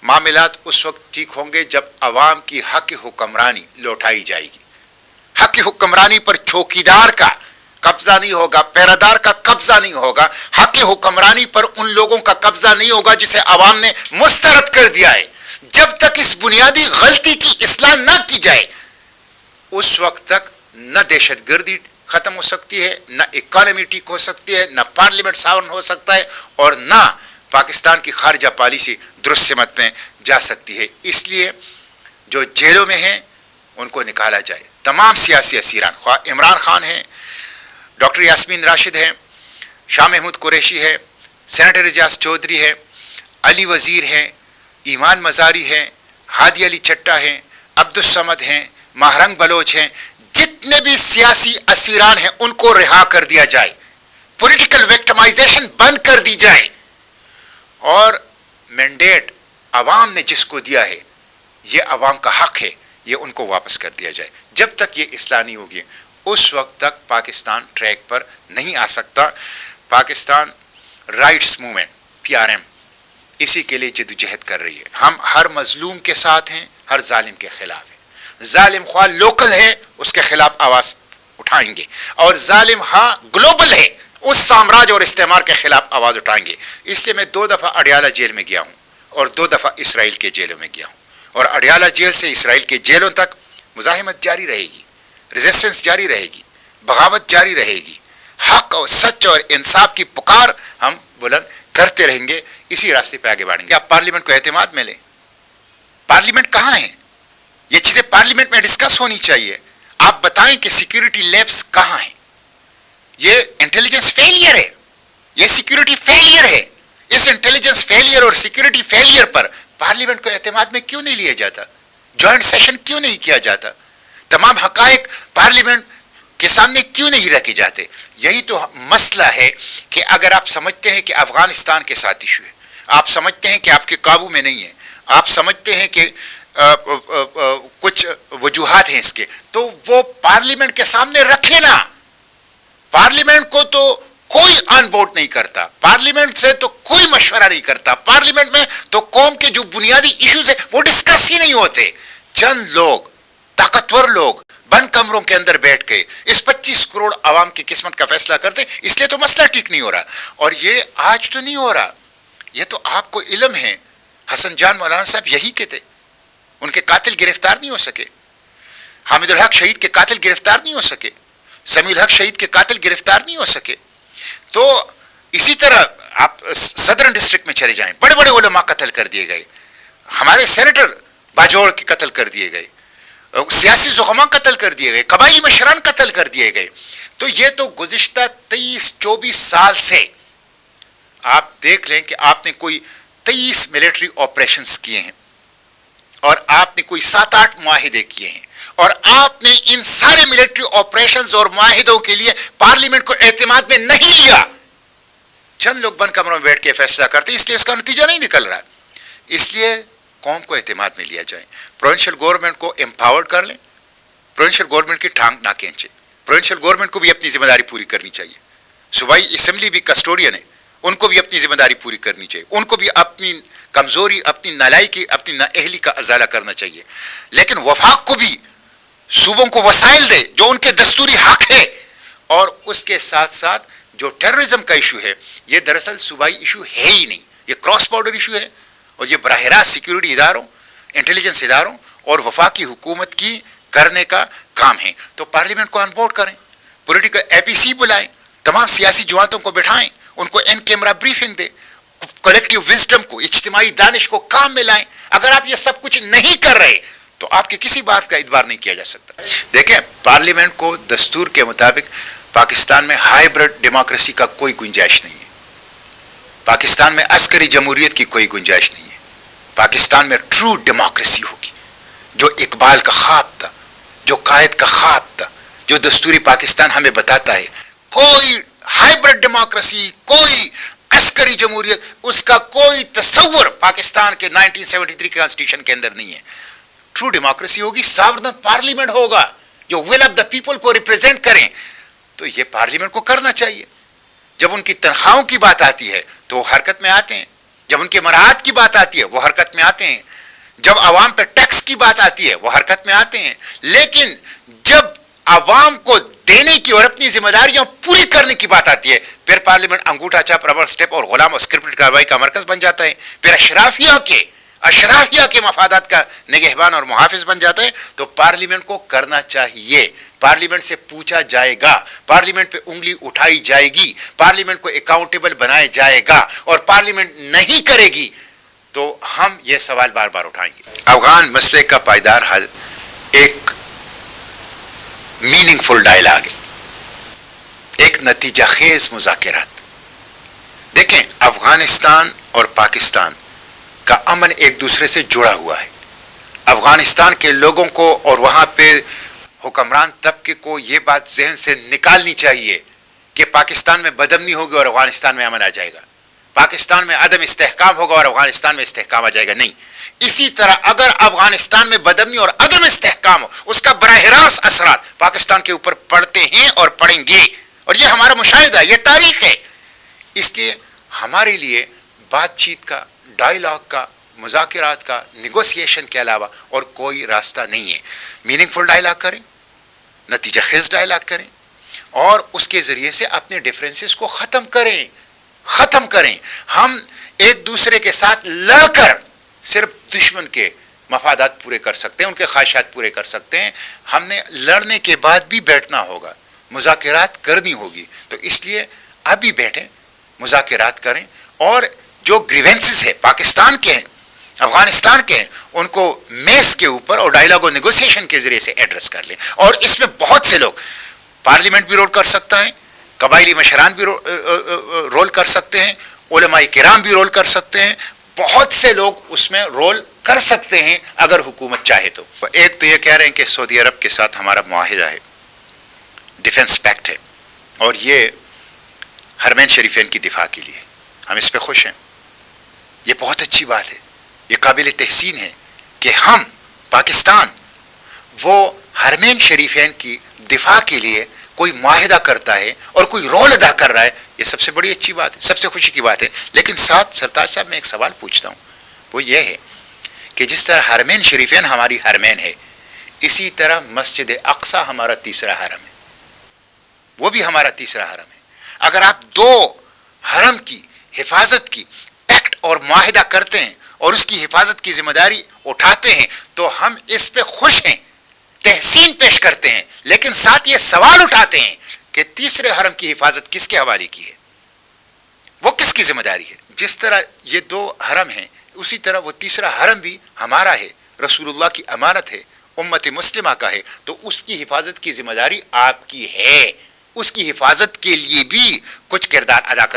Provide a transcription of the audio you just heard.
معاملات اس وقت ٹھیک ہوں گے جب عوام کی حق حکمرانی لوٹائی جائے گی. حق حکمرانی پر چوکیدار کا قبضہ نہیں ہوگا, پہرادار کا قبضہ نہیں ہوگا. حق حکمرانی پر ان لوگوں کا قبضہ نہیں ہوگا جسے عوام نے مسترد کر دیا ہے. جب تک اس بنیادی غلطی کی اصلاح نہ کی جائے اس وقت تک نہ دہشت گردی ختم ہو سکتی ہے, نہ اکانومی ٹھیک ہو سکتی ہے, نہ پارلیمنٹ ساون ہو سکتا ہے, اور نہ پاکستان کی خارجہ پالیسی درست سمت میں جا سکتی ہے. اس لیے جو جیلوں میں ہیں ان کو نکالا جائے. تمام سیاسی اسیران, خواہ عمران خان ہیں, ڈاکٹر یاسمین راشد ہیں, شاہ محمود قریشی ہے, سینیٹر اعجاز چودھری ہے, علی وزیر ہیں, ایمان مزاری ہیں, ہادی علی چٹا ہیں, عبدالصمد ہیں, ماہرنگ بلوچ ہیں, جتنے بھی سیاسی اسیران ہیں ان کو رہا کر دیا جائے. پولیٹیکل وکٹمائزیشن بند کر دی جائے, اور مینڈیٹ عوام نے جس کو دیا ہے یہ عوام کا حق ہے, یہ ان کو واپس کر دیا جائے. جب تک یہ اصلاح نہیں ہوگی اس وقت تک پاکستان ٹریک پر نہیں آ سکتا. پاکستان رائٹس موومنٹ PRM اسی کے لیے جدوجہد کر رہی ہے. ہم ہر مظلوم کے ساتھ ہیں, ہر ظالم کے خلاف ہیں. ظالم خواہ لوکل ہے اس کے خلاف آواز اٹھائیں گے, اور ظالم ہاں گلوبل ہے اس سامراج اور استعمار کے خلاف آواز اٹھائیں گے. اس لیے میں 2 دفعہ اڈیالہ جیل میں گیا ہوں اور 2 دفعہ اسرائیل کے جیلوں میں گیا ہوں, اور اڈیالہ جیل سے اسرائیل کے جیلوں تک مزاحمت جاری رہے گی, ریزسٹنس جاری رہے گی, بغاوت جاری رہے گی. حق اور سچ اور انصاف کی پکار ہم بلند کرتے رہیں گے, اسی راستے پہ آگے بڑھیں گے. آپ پارلیمنٹ کو اعتماد میں لیں. پارلیمنٹ کہاں ہے؟ یہ چیزیں پارلیمنٹ میں ڈسکس ہونی چاہیے. آپ بتائیں کہ سیکیورٹی لیبس کہاں ہیں؟ یہ انٹیلیجنس فیلئر ہے, یہ سیکیورٹی فیلئر ہے. اس انٹیلیجنس فیلئر اور سیکیورٹی فیلئر پر پارلیمنٹ کو اعتماد میں کیوں نہیں لیا جاتا؟ جوائنٹ سیشن کیوں نہیں کیا جاتا؟ تمام حقائق پارلیمنٹ کے سامنے کیوں نہیں رکھے جاتے؟ یہی تو مسئلہ ہے کہ اگر آپ سمجھتے ہیں کہ افغانستان کے ساتھ ایشو ہے, آپ سمجھتے ہیں کہ آپ کے قابو میں نہیں ہے, آپ سمجھتے ہیں کہ کچھ وجوہات ہیں اس کے, تو وہ پارلیمنٹ کے سامنے رکھے نا. پارلیمنٹ کو تو کوئی آن بورڈ نہیں کرتا, پارلیمنٹ سے تو کوئی مشورہ نہیں کرتا, پارلیمنٹ میں تو قوم کے جو بنیادی ایشوز ہیں وہ ڈسکس ہی نہیں ہوتے. چند لوگ, طاقتور لوگ بند کمروں کے اندر بیٹھ کے اس 25 کروڑ عوام کی قسمت کا فیصلہ کرتے, اس لیے تو مسئلہ ٹھیک نہیں ہو رہا. اور یہ آج تو نہیں ہو رہا, یہ تو آپ کو علم ہے. حسن جان مولانا صاحب یہی کے تھے, ان کے قاتل گرفتار نہیں ہو سکے. حامد الحق شہید کے قاتل گرفتار نہیں ہو سکے, سمیع الحق شہید کے قاتل گرفتار نہیں ہو سکے. تو اسی طرح آپ صدرن ڈسٹرکٹ میں چلے جائیں, بڑے بڑے علماء قتل کر دیے گئے, ہمارے سینیٹر باجوڑ کے قتل کر دیے گئے, سیاسی زعماء قتل کر دیے گئے, قبائلی مشران قتل کر دیے گئے. تو یہ تو گزشتہ 23-24 سال سے آپ دیکھ لیں کہ آپ نے کوئی 23 ملٹری آپریشنز کیے ہیں, اور آپ نے کوئی 7-8 معاہدے کیے ہیں, اور آپ نے ان سارے ملٹری آپریشنز اور معاہدوں کے لیے پارلیمنٹ کو اعتماد میں نہیں لیا. چند لوگ بند کمروں میں بیٹھ کے فیصلہ کرتے ہیں, اس لیے اس کا نتیجہ نہیں نکل رہا. اس لیے قوم کو اعتماد میں لیا جائے. پروونشل گورنمنٹ کو امپاورڈ کر لیں, پروونشل گورنمنٹ کی ٹانگ نہ کھینچے. پروونشل گورنمنٹ کو بھی اپنی ذمہ داری پوری کرنی چاہیے. صوبائی اسمبلی بھی کسٹوڈین ہے, ان کو بھی اپنی ذمہ داری پوری کرنی چاہیے. ان کو بھی اپنی کمزوری, اپنی نالائکی, اپنی نااہلی کا ازالہ کرنا چاہیے. لیکن وفاق کو بھی صوبوں کو وسائل دے جو ان کے دستوری حق ہے. اور اس کے ساتھ ساتھ جو ٹیررزم کا ایشو ہے, یہ دراصل صوبائی ایشو ہے ہی نہیں, یہ کراس بارڈر ایشو ہے, اور یہ براہ راست سیکیورٹی اداروں, انٹیلیجنس اداروں اور وفاقی حکومت کی کرنے کا کام ہے. تو پارلیمنٹ کو آن بورڈ کریں, پولیٹیکل APC بلائیں, تمام سیاسی جماعتوں کو بٹھائیں, ان کو ان کیمرہ بریفنگ دیں, کلیکٹیو وزڈم کو, اجتماعی دانش کو کام میں لائیں. اگر آپ یہ سب کچھ نہیں کر رہے تو آپ کی کسی بات کا اعتبار نہیں کیا جا سکتا. دیکھیں, پارلیمنٹ کو دستور کے مطابق پاکستان میں ہائیبرڈ ڈیموکریسی کا کوئی گنجائش نہیں ہے. پاکستان میں عسکری جمہوریت کی کوئی گنجائش نہیں ہے. پاکستان میں ٹرو ڈیموکریسی ہوگی, جو اقبال کا خواب تھا, جو قائد کا خواب تھا, جو دستوری پاکستان ہمیں بتاتا ہے. کوئی ہائیبرڈ ڈیموکریسی, کوئی عسکری جمہوریت, اس کا کوئی تصور پاکستان کے 1973 کے کانسٹیٹیوشن کے اندر نہیں ہے. ٹرو ڈیموکریسی ہوگی, ساورن پارلیمنٹ ہوگا جو ول آف دا پیپل کو ریپرزینٹ کریں. تو یہ پارلیمنٹ کو کرنا چاہیے. جب ان کی تنخواہوں کی بات آتی ہے تو وہ حرکت میں آتے ہیں, جب ان کے مراعات کی بات آتی ہے وہ حرکت میں آتے ہیں، جب عوام پہ ٹیکس کی بات آتی ہے وہ حرکت میں آتے ہیں، لیکن جب عوام کو دینے کی اور اپنی ذمہ داریاں پوری کرنے کی بات آتی ہے پھر پارلیمنٹ انگوٹھا چھاپ، ربر اسٹیپ اور غلام اور اسکرپٹڈ کارروائی کا مرکز بن جاتا ہے، پھر اشرافیہ کے مفادات کا نگہبان اور محافظ بن جاتا ہے۔ تو پارلیمنٹ کو کرنا چاہیے، پارلیمنٹ سے پوچھا جائے گا، پارلیمنٹ پہ انگلی اٹھائی جائے گی، پارلیمنٹ کو اکاؤنٹیبل بنایا جائے گا، اور پارلیمنٹ نہیں کرے گی تو ہم یہ سوال بار بار اٹھائیں گے۔ افغان مسئلے کا پائیدار حل ایک میننگ فل ڈائلاگ ہے، ایک نتیجہ خیز مذاکرات۔ دیکھیں، افغانستان اور پاکستان کا امن ایک دوسرے سے جڑا ہوا ہے۔ افغانستان کے لوگوں کو اور وہاں پہ حکمران طبقے کو یہ بات ذہن سے نکالنی چاہیے کہ پاکستان میں بدامنی ہوگی اور افغانستان میں امن آ جائے گا، پاکستان میں عدم استحکام ہوگا اور افغانستان میں استحکام آ جائے گا، نہیں۔ اسی طرح اگر افغانستان میں بدامنی اور عدم استحکام ہو، اس کا براہ راست اثرات پاکستان کے اوپر پڑتے ہیں اور پڑیں گے، اور یہ ہمارا مشاہدہ، یہ تاریخ ہے۔ اس لیے ہمارے لیے بات چیت کا، ڈائلاگ کا، مذاکرات کا، نیگوسیشن کے علاوہ اور کوئی راستہ نہیں ہے۔ میننگ فل ڈائلاگ کریں، نتیجہ خیز ڈائلاگ کریں، اور اس کے ذریعے سے اپنے ڈفرینسز کو ختم کریں۔ ہم ایک دوسرے کے ساتھ لڑ کر صرف دشمن کے مفادات پورے کر سکتے ہیں، ان کے خواہشات پورے کر سکتے ہیں۔ ہم نے لڑنے کے بعد بھی بیٹھنا ہوگا، مذاکرات کرنی ہوگی، تو اس لیے ابھی بیٹھیں، مذاکرات کریں، اور جو گریونسز ہے پاکستان کے ہیں، افغانستان کے ہیں، ان کو میز کے اوپر اور ڈائلاگ اور نیگوسیشن کے ذریعے سے ایڈریس کر لیں۔ اور اس میں بہت سے لوگ، پارلیمنٹ بھی رول کر سکتا ہے، قبائلی مشران بھی رول کر سکتے ہیں، علماء کرام بھی رول کر سکتے ہیں، بہت سے لوگ اس میں رول کر سکتے ہیں اگر حکومت چاہے تو۔ ایک تو یہ کہہ رہے ہیں کہ سعودی عرب کے ساتھ ہمارا معاہدہ ہے، ڈیفنس پیکٹ ہے، اور یہ حرمین شریفین کی دفاع کے لیے، ہم اس پہ خوش ہیں، یہ بہت اچھی بات ہے، یہ قابل تحسین ہے کہ ہم پاکستان وہ حرمین شریفین کی دفاع کے لیے کوئی معاہدہ کرتا ہے اور کوئی رول ادا کر رہا ہے، یہ سب سے بڑی اچھی بات ہے، سب سے خوشی کی بات ہے۔ لیکن ساتھ سرتاج صاحب میں ایک سوال پوچھتا ہوں، وہ یہ ہے کہ جس طرح حرمین شریفین ہماری حرمین ہے، اسی طرح مسجد اقصی ہمارا تیسرا حرم ہے، وہ بھی ہمارا تیسرا حرم ہے۔ اگر آپ دو حرم کی حفاظت کی ایکٹ اور معاہدہ کرتے ہیں اور اس کی حفاظت کی ذمہ داری اٹھاتے ہیں تو ہم اس پہ خوش ہیں، تحسین پیش کرتے ہیں، لیکن ساتھ یہ سوال اٹھاتے ہیں کہ تیسرے حرم کی حفاظت کس کے حوالے کی ہے، وہ کس کی ذمہ داری ہے؟ جس طرح یہ دو حرم ہیں، اسی طرح وہ تیسرا حرم بھی ہمارا ہے، رسول اللہ کی امانت ہے، امت مسلمہ کا ہے، تو اس کی حفاظت کی ذمہ داری آپ کی ہے، اس کی حفاظت کے لیے بھی کچھ کردار ادا کر